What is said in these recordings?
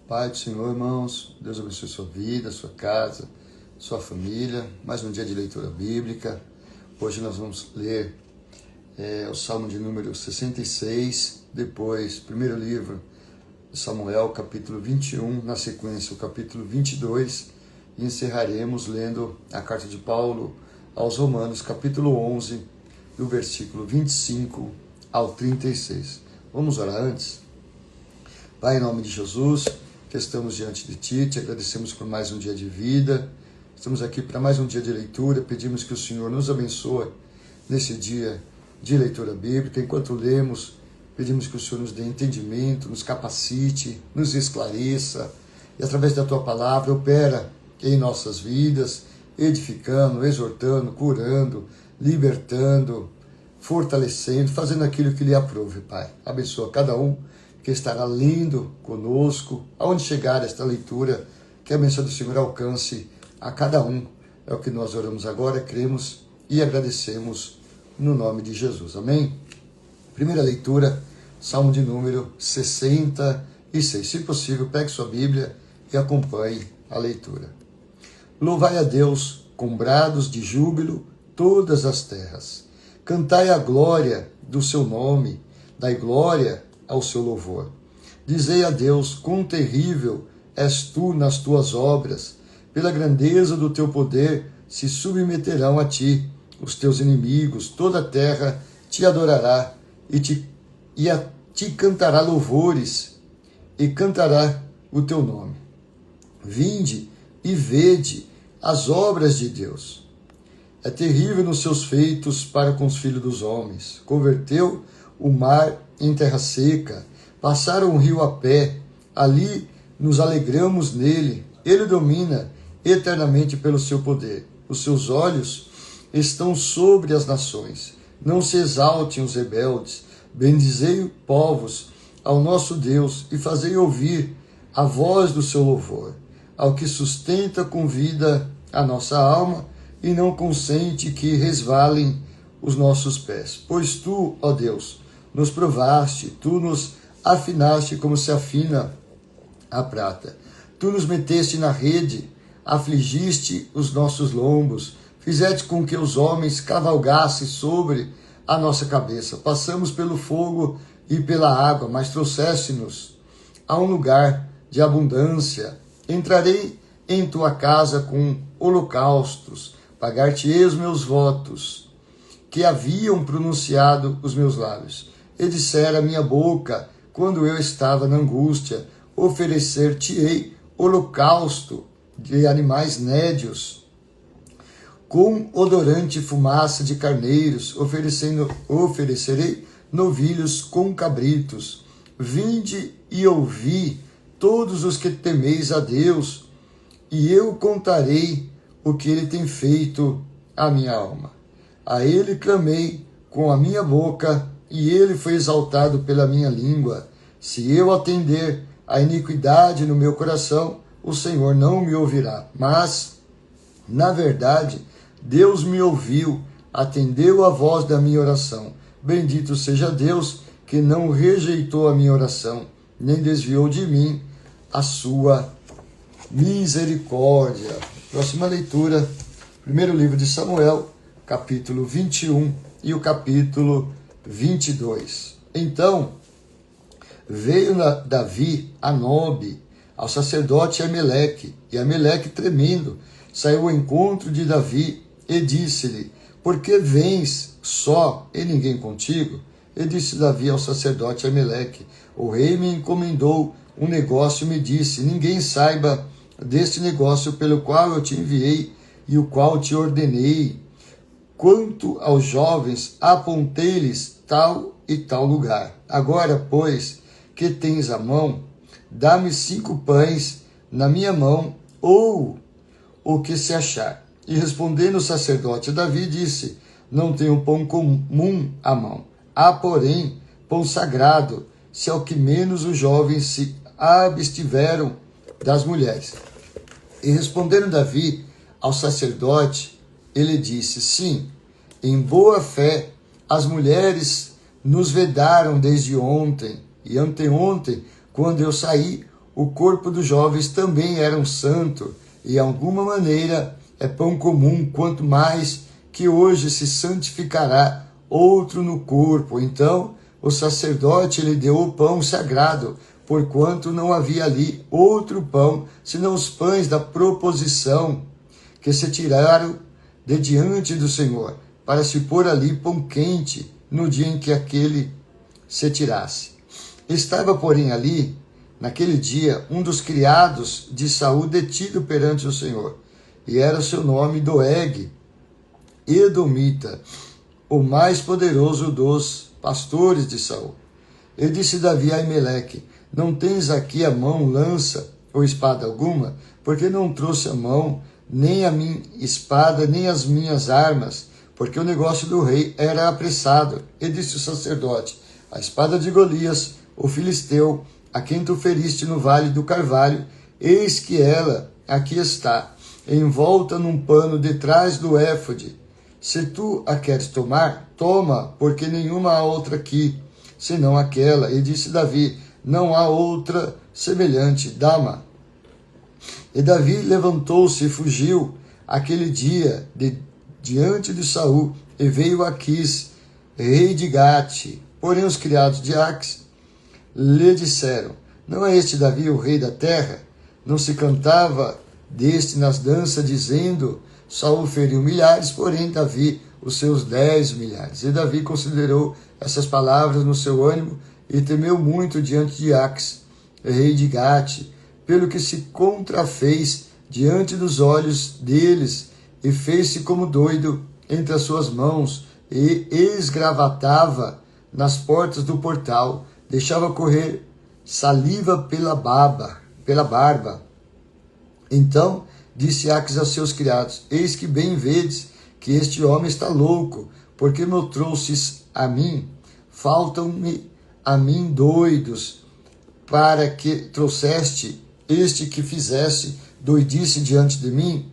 Pai do Senhor, irmãos, Deus abençoe sua vida, sua casa, sua família. Mais um dia de leitura bíblica. Hoje nós vamos ler o Salmo de número 66, depois, primeiro livro de Samuel, capítulo 21, na sequência o capítulo 22, e encerraremos lendo a carta de Paulo aos Romanos, capítulo 11, do versículo 25 ao 36. Vamos orar antes? Pai, em nome de Jesus, que estamos diante de Ti, te agradecemos por mais um dia de vida, estamos aqui para mais um dia de leitura, pedimos que o Senhor nos abençoe nesse dia de leitura bíblica. Enquanto lemos, pedimos que o Senhor nos dê entendimento, nos capacite, nos esclareça, e através da Tua palavra opera em nossas vidas, edificando, exortando, curando, libertando, fortalecendo, fazendo aquilo que lhe aprove, Pai. Abençoa cada um que estará lendo conosco, aonde chegar esta leitura, que a bênção do Senhor alcance a cada um. É o que nós oramos agora, cremos e agradecemos no nome de Jesus. Amém? Primeira leitura, Salmo de número 66. Se possível, pegue sua Bíblia e acompanhe a leitura. Louvai a Deus com brados de júbilo todas as terras. Cantai a glória do seu nome, dai glória ao seu louvor. Dizei a Deus, quão terrível és tu nas tuas obras, pela grandeza do teu poder se submeterão a ti os teus inimigos, toda a terra te adorará e te cantará louvores e cantará o teu nome. Vinde e vede as obras de Deus. É terrível nos seus feitos para com os filhos dos homens. Converteu o mar em terra seca, passaram o rio a pé, ali nos alegramos nele. Ele domina eternamente pelo seu poder. Os seus olhos estão sobre as nações. Não se exaltem os rebeldes. Bendizei povos ao nosso Deus e fazei ouvir a voz do seu louvor, ao que sustenta com vida a nossa alma e não consente que resvalem os nossos pés. Pois tu, ó Deus, nos provaste, tu nos afinaste como se afina a prata. Tu nos meteste na rede, afligiste os nossos lombos, fizeste com que os homens cavalgassem sobre a nossa cabeça. Passamos pelo fogo e pela água, mas trouxeste-nos a um lugar de abundância. Entrarei em tua casa com holocaustos, pagar-te-ei os meus votos, que haviam pronunciado os meus lábios. E dissera a minha boca, quando eu estava na angústia, oferecer-te-ei holocausto de animais nédios, com odorante fumaça de carneiros, oferecerei novilhos com cabritos. Vinde e ouvi, todos os que temeis a Deus, e eu contarei o que ele tem feito à minha alma. A ele clamei com a minha boca, e ele foi exaltado pela minha língua. Se eu atender à iniquidade no meu coração, o Senhor não me ouvirá. Mas, na verdade, Deus me ouviu, atendeu a voz da minha oração. Bendito seja Deus, que não rejeitou a minha oração, nem desviou de mim a sua misericórdia. Próxima leitura, primeiro livro de Samuel, capítulo 21 e o capítulo 22. Então veio Davi a Nobe, ao sacerdote Ameleque, e Ameleque, tremendo, saiu ao encontro de Davi e disse-lhe: por que vens só e ninguém contigo? E disse Davi ao sacerdote Ameleque: o rei me encomendou um negócio e me disse: ninguém saiba deste negócio pelo qual eu te enviei e o qual te ordenei. Quanto aos jovens, apontei-lhes tal e tal lugar. Agora, pois, que tens à mão, dá-me 5 pães na minha mão, ou o que se achar. E respondendo o sacerdote Davi, disse: não tenho pão comum à mão. Há, porém, pão sagrado, se ao que menos os jovens se abstiveram das mulheres. E respondendo Davi ao sacerdote, ele disse: sim, em boa fé, as mulheres nos vedaram desde ontem, e anteontem, quando eu saí, o corpo dos jovens também era um santo, e, de alguma maneira, é pão comum, quanto mais que hoje se santificará outro no corpo. Então, o sacerdote lhe deu o pão sagrado, porquanto não havia ali outro pão, senão os pães da proposição, que se tiraram de diante do Senhor, para se pôr ali pão quente no dia em que aquele se tirasse. Estava, porém, ali, naquele dia, um dos criados de Saul detido perante o Senhor, e era o seu nome Doeg, edomita, o mais poderoso dos pastores de Saul. E disse Davi a Aimeleque: não tens aqui a mão lança ou espada alguma? Porque não trouxe a mão nem a minha espada, nem as minhas armas, porque o negócio do rei era apressado. E disse o sacerdote: a espada de Golias, o filisteu, a quem tu feriste no vale do Carvalho, eis que ela aqui está, envolta num pano detrás do éfode. Se tu a queres tomar, toma, porque nenhuma há outra aqui, senão aquela. E disse Davi: não há outra semelhante, dá-ma. E Davi levantou-se e fugiu aquele dia diante de Saul, e veio Aquis, rei de Gate. Porém os criados de Aques lhe disseram: não é este Davi o rei da terra? Não se cantava deste nas danças, dizendo: Saul feriu milhares, porém Davi os seus 10 milhares. E Davi considerou essas palavras no seu ânimo e temeu muito diante de Aques, rei de Gate, pelo que se contrafez diante dos olhos deles, e fez-se como doido entre as suas mãos, e esgravatava nas portas do portal, deixava correr saliva pela barba. Então disse Aques a seus criados: eis que bem vedes que este homem está louco, porque me trouxes a mim? Faltam-me a mim doidos, para que trouxeste este que fizesse doidice diante de mim?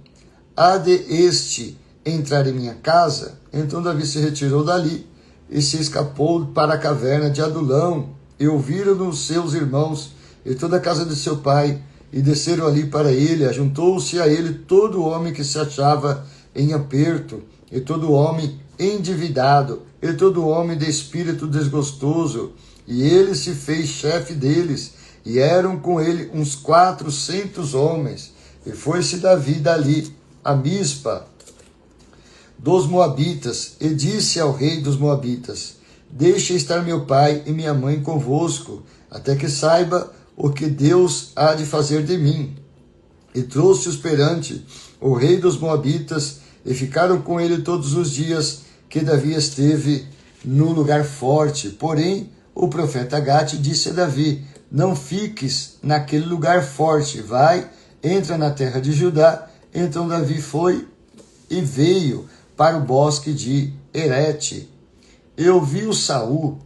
Há de este entrar em minha casa? Então Davi se retirou dali e se escapou para a caverna de Adulão. E ouviram-no seus irmãos e toda a casa de seu pai, e desceram ali para ele. Ajuntou-se a ele todo homem que se achava em aperto, e todo homem endividado, e todo homem de espírito desgostoso. E ele se fez chefe deles, e eram com ele uns 400 homens. E foi-se Davi dali a Mispa dos Moabitas, e disse ao rei dos Moabitas: deixe estar meu pai e minha mãe convosco, até que saiba o que Deus há de fazer de mim. E trouxe-os perante o rei dos Moabitas, e ficaram com ele todos os dias que Davi esteve no lugar forte. Porém, o profeta Gate disse a Davi: não fiques naquele lugar forte, vai, entra na terra de Judá. Então Davi foi e veio para o bosque de Herete. E ouviu Saul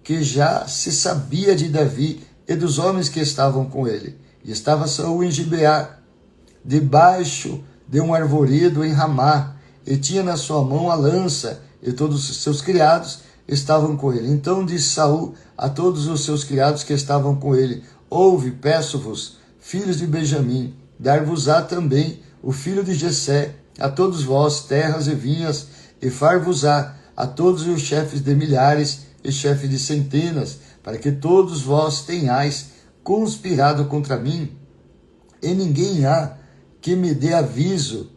que já se sabia de Davi e dos homens que estavam com ele. E estava Saul em Gibeá, debaixo de um arvoredo em Ramá, e tinha na sua mão a lança, e todos os seus criados estavam com ele. Então disse Saul a todos os seus criados que estavam com ele: ouve, peço-vos, filhos de Benjamim, dar-vos-á também o filho de Jessé, a todos vós terras e vinhas, e far-vos-á a todos os chefes de milhares e chefes de centenas, para que todos vós tenhais conspirado contra mim. E ninguém há que me dê aviso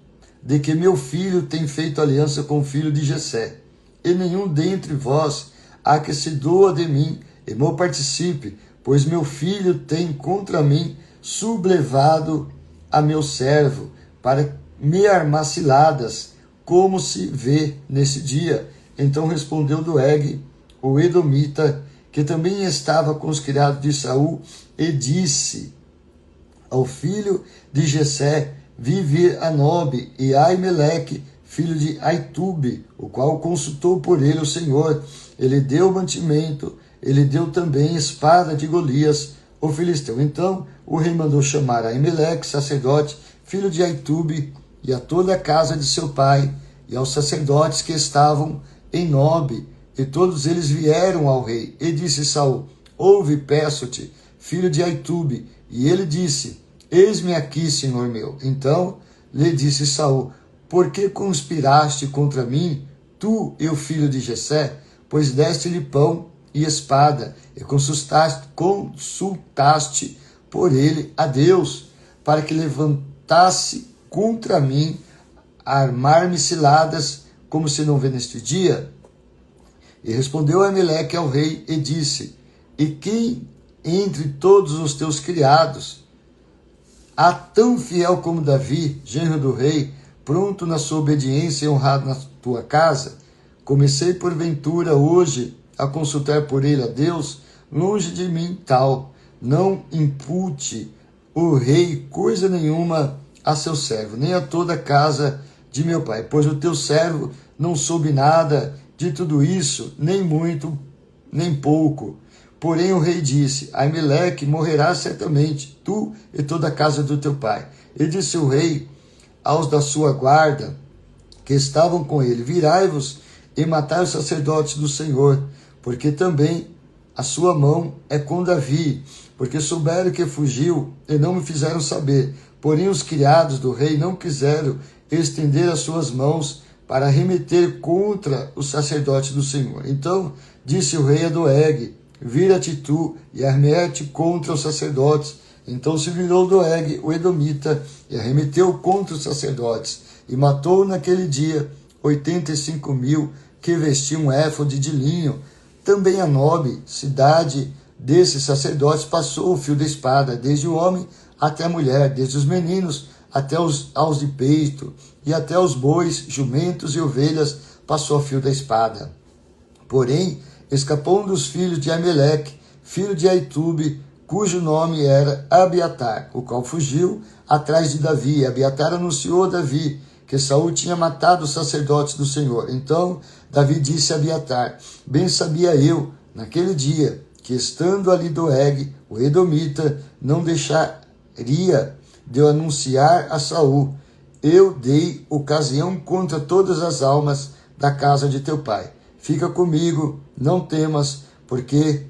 de que meu filho tem feito aliança com o filho de Jessé. E nenhum dentre vós há que se doa de mim e me participe, pois meu filho tem contra mim sublevado a meu servo, para me armar ciladas, como se vê nesse dia. Então respondeu Doeg, o edomita, que também estava com os criados de Saul, e disse ao filho de Jessé: vive Anobe e Aimeleque, filho de Aitube, o qual consultou por ele o Senhor. Ele deu mantimento, ele deu também espada de Golias, o filisteu. Então o rei mandou chamar Aimeleque, sacerdote, filho de Aitube, e a toda a casa de seu pai, e aos sacerdotes que estavam em Nobe, e todos eles vieram ao rei. E disse Saul: ouve, peço-te, filho de Aitube, E ele disse: eis-me aqui, senhor meu. Então lhe disse Saul: por que conspiraste contra mim, tu e o filho de Jessé? Pois deste-lhe pão e espada, e consultaste por ele a Deus, para que levantasse contra mim, a armar-me ciladas, como se não vê neste dia? E respondeu Ameleque ao rei e disse: e quem entre todos os teus criados há tão fiel como Davi, genro do rei, pronto na sua obediência e honrado na tua casa? Comecei porventura hoje a consultar por ele a Deus? Longe de mim tal. Não impute o rei coisa nenhuma a seu servo, nem a toda a casa de meu pai, pois o teu servo não soube nada de tudo isso, nem muito, nem pouco. Porém o rei disse: Ameleque morrerá certamente, tu e toda a casa do teu pai. E disse o rei aos da sua guarda, que estavam com ele: virai-vos e matai os sacerdotes do Senhor, porque também a sua mão é com Davi, porque souberam que fugiu e não me fizeram saber. Porém os criados do rei não quiseram estender as suas mãos para remeter contra os sacerdotes do Senhor. Então disse o rei a Doeg: vira-te tu e arremete contra os sacerdotes. Então se virou Doeg, o edomita, e arremeteu contra os sacerdotes, e matou naquele dia 85.000 que vestiam um éfode de linho. Também a Nobe, cidade desses sacerdotes, passou o fio da espada, desde o homem até a mulher, desde os meninos até aos de peito, e até os bois, jumentos e ovelhas passou o fio da espada. Porém, escapou um dos filhos de Ameleque, filho de Aitube, cujo nome era Abiatar, o qual fugiu atrás de Davi. E Abiatar anunciou a Davi que Saul tinha matado os sacerdotes do Senhor. Então Davi disse a Abiatar: bem sabia eu, naquele dia, que estando ali Doeg, o edomita, não deixaria de eu anunciar a Saul. Eu dei ocasião contra todas as almas da casa de teu pai. Fica comigo, não temas, porque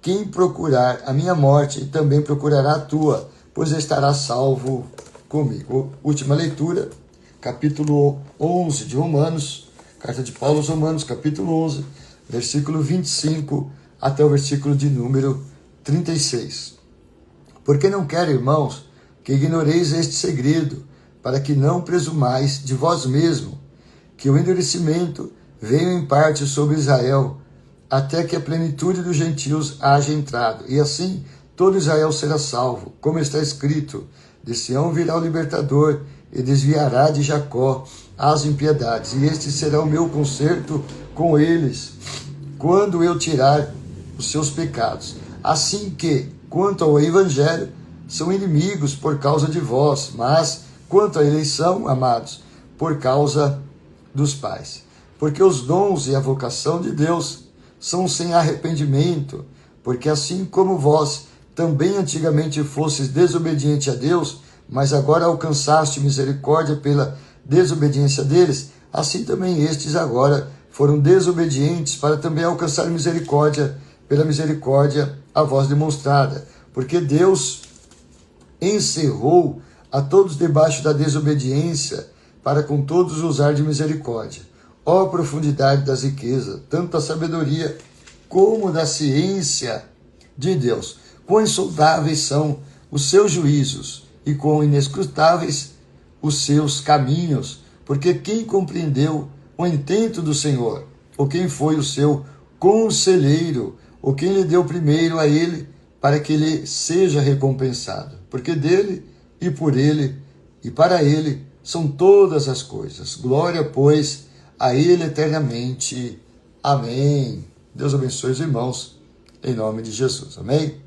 quem procurar a minha morte também procurará a tua, pois estará salvo comigo. Última leitura, capítulo 11 de Romanos, carta de Paulo aos Romanos, capítulo 11, versículo 25 até o versículo de número 36. Porque não quero, irmãos, que ignoreis este segredo, para que não presumais de vós mesmo, que o endurecimento veio em parte sobre Israel, até que a plenitude dos gentios haja entrado, e assim todo Israel será salvo. Como está escrito: de Sião virá o libertador, e desviará de Jacó as impiedades, e este será o meu concerto com eles, quando eu tirar os seus pecados. Assim que, quanto ao evangelho, são inimigos por causa de vós, mas, quanto à eleição, amados, por causa dos pais. Porque os dons e a vocação de Deus são sem arrependimento, porque assim como vós também antigamente fostes desobedientes a Deus, mas agora alcançaste misericórdia pela desobediência deles, assim também estes agora foram desobedientes para também alcançar misericórdia pela misericórdia a vós demonstrada. Porque Deus encerrou a todos debaixo da desobediência, para com todos usar de misericórdia. Ó profundidade das riquezas, tanto da sabedoria como da ciência de Deus! Quão insondáveis são os seus juízos e quão inescrutáveis os seus caminhos! Porque quem compreendeu o intento do Senhor? Ou quem foi o seu conselheiro? Ou quem lhe deu primeiro a ele, para que ele seja recompensado? Porque dele e por ele e para ele são todas as coisas. Glória, pois, a ele eternamente. Amém. Deus abençoe os irmãos, em nome de Jesus. Amém.